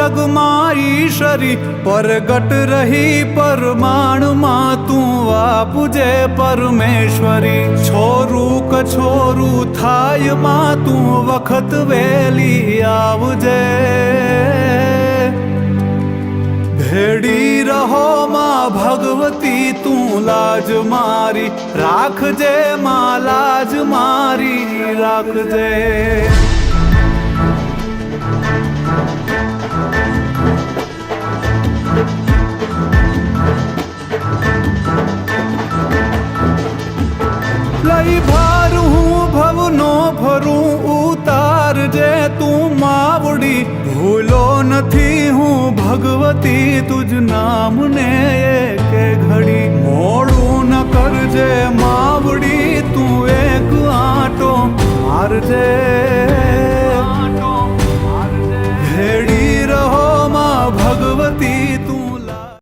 જગમાં ઈશ્વરી પરગટ રહી પરમાણમાં તું આપજે પરમેશ્વરી છોરું કછોરું થાય માં તું વખત વેલી આવજે ભેડી રહો માં ભગવતી તું લાજ મારી રાખજે માં લાજ મારી રાખજે લઈ ભાર હું ભવનો ભરું ઉતારજે તું માવડી ભૂલો નથી હું ભગવતી તુજ નામને એકે ઘડી મોડું ન કરજે માવડી તું એક આંટો મારજે